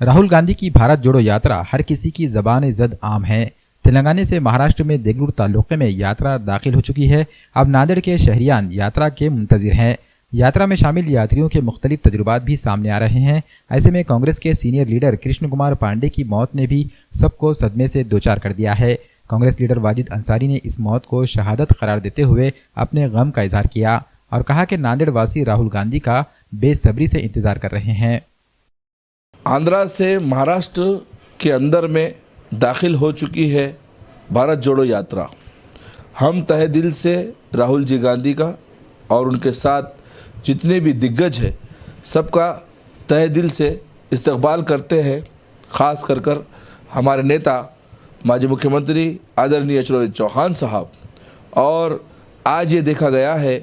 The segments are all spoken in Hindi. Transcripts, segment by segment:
राहुल गांधी की भारत जोड़ो यात्रा हर किसी की ज़बान ज़द आम है। तेलंगाना से महाराष्ट्र में देगलूर तालुके में यात्रा दाखिल हो चुकी है। अब नांदेड़ के शहरियान यात्रा के मुंतजिर हैं। यात्रा में शामिल यात्रियों के मुख्तलिफ तजुर्बात भी सामने आ रहे हैं। ऐसे में कांग्रेस के सीनियर लीडर कृष्ण कुमार पांडे की मौत ने भी सबको सदमे से दो चार कर दिया है। कांग्रेस लीडर वाजिद अंसारी ने इस मौत को शहादत करार देते हुए अपने गम का इजहार किया और कहा कि नांदेड़ वासी राहुल गांधी का बेसब्री से इंतजार कर रहे हैं। आंध्रा से महाराष्ट्र के अंदर में दाखिल हो चुकी है भारत जोड़ो यात्रा। हम तहे दिल से राहुल जी गांधी का और उनके साथ जितने भी दिग्गज हैं सबका तहे दिल से इस्तकबाल करते हैं। ख़ास कर हमारे नेता माजी मुख्यमंत्री आदरणीय शिवराज चौहान साहब। और आज ये देखा गया है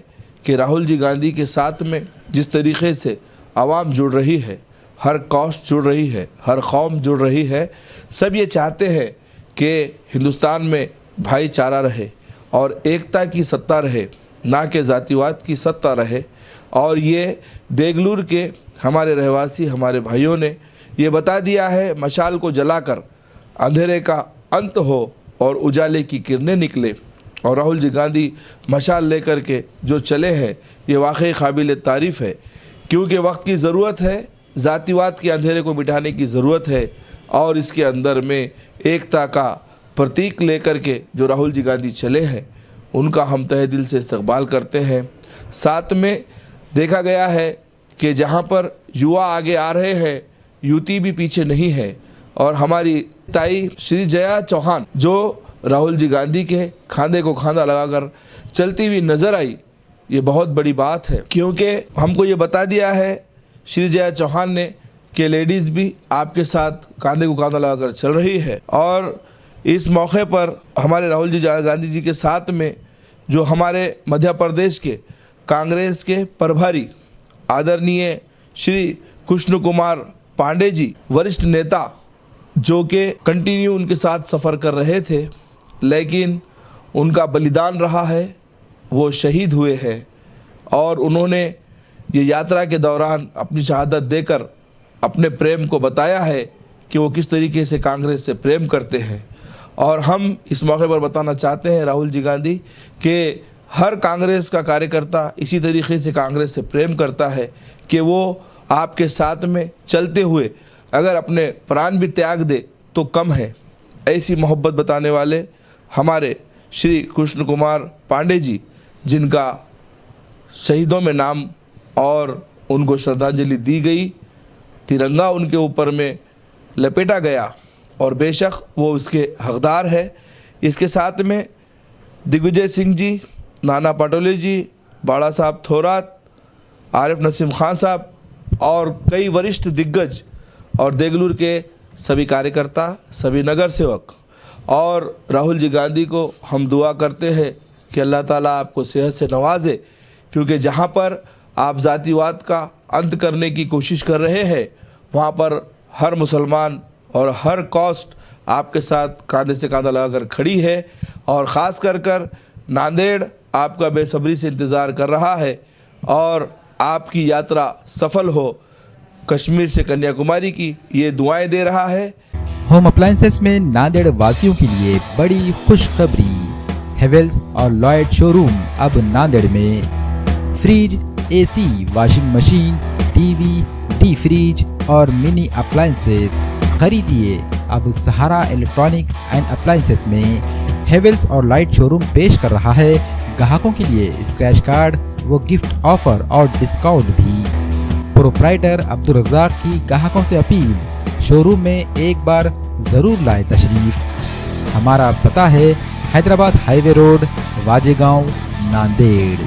कि राहुल जी गांधी के साथ में जिस तरीके से आवाम जुड़ रही है, हर कौस्ट जुड़ रही है, हर कौम जुड़ रही है, सब ये चाहते हैं कि हिंदुस्तान में भाईचारा रहे और एकता की सत्ता रहे, ना कि जातिवाद की सत्ता रहे। और ये देगलूर के हमारे रहवासी हमारे भाइयों ने ये बता दिया है, मशाल को जलाकर अंधेरे का अंत हो और उजाले की किरणें निकले। और राहुल जी गांधी मशाल लेकर के जो चले हैं ये वाकई काबिल तारीफ़ है, क्योंकि वक्त की ज़रूरत है, जातिवाद के अंधेरे को मिटाने की ज़रूरत है। और इसके अंदर में एकता का प्रतीक लेकर के जो राहुल जी गांधी चले हैं उनका हम तहे दिल से इस्तकबाल करते हैं। साथ में देखा गया है कि जहाँ पर युवा आगे आ रहे हैं, युवती भी पीछे नहीं है। और हमारी ताई श्री जया चौहान जो राहुल जी गांधी के खांधे को खांधा लगाकर चलती हुई नज़र आई, ये बहुत बड़ी बात है, क्योंकि हमको ये बता दिया है श्री जया चौहान ने कि लेडीज़ भी आपके साथ कांधे को कांधा लगाकर चल रही है। और इस मौके पर हमारे राहुल जी गांधी जी के साथ में जो हमारे मध्य प्रदेश के कांग्रेस के प्रभारी आदरणीय श्री कृष्ण कुमार पांडे जी, वरिष्ठ नेता, जो कि कंटिन्यू उनके साथ सफ़र कर रहे थे, लेकिन उनका बलिदान रहा है, वो शहीद हुए हैं। और उन्होंने ये यात्रा के दौरान अपनी शहादत देकर अपने प्रेम को बताया है कि वो किस तरीके से कांग्रेस से प्रेम करते हैं। और हम इस मौके पर बताना चाहते हैं राहुल जी गांधी कि हर कांग्रेस का कार्यकर्ता इसी तरीके से कांग्रेस से प्रेम करता है कि वो आपके साथ में चलते हुए अगर अपने प्राण भी त्याग दे तो कम है। ऐसी मोहब्बत बताने वाले हमारे श्री कृष्ण कुमार पांडे जी, जिनका शहीदों में नाम और उनको श्रद्धांजलि दी गई, तिरंगा उनके ऊपर में लपेटा गया और बेशक वो उसके हकदार है। इसके साथ में दिग्विजय सिंह जी, नाना पटोले जी, बाड़ा साहब थोरात, आरिफ नसीम खान साहब और कई वरिष्ठ दिग्गज और देगलूर के सभी कार्यकर्ता, सभी नगर सेवक और राहुल जी गांधी को हम दुआ करते हैं कि अल्लाह ताला आपको सेहत से नवाजे, क्योंकि जहाँ पर आप जातिवाद का अंत करने की कोशिश कर रहे हैं वहाँ पर हर मुसलमान और हर कॉस्ट आपके साथ कांधे से कांधा लगाकर खड़ी है। और ख़ास कर नांदेड़ आपका बेसब्री से इंतज़ार कर रहा है और आपकी यात्रा सफल हो, कश्मीर से कन्याकुमारी की ये दुआएं दे रहा है। होम अप्लायंसेस में नांदेड़ वासियों के लिए बड़ी खुशखबरी। हेवेल्स और लॉयड शोरूम अब नांदेड़ में। Fridge, AC, washing machine, TV, D fridge और मिनी अप्लायंसेस खरीदिए अब सहारा इलेक्ट्रॉनिक एंड अप्लायंसेस में। हेवेल्स और लॉयड शोरूम पेश कर रहा है ग्राहकों के लिए स्क्रैच कार्ड व गिफ्ट ऑफर और डिस्काउंट भी। प्रोप्राइटर अब्दुल रज़ाक की ग्राहकों से अपील, शोरूम में एक बार ज़रूर लाएं तशरीफ। हमारा पता है हैदराबाद हाईवे रोड, वाजेगांव, नांदेड़।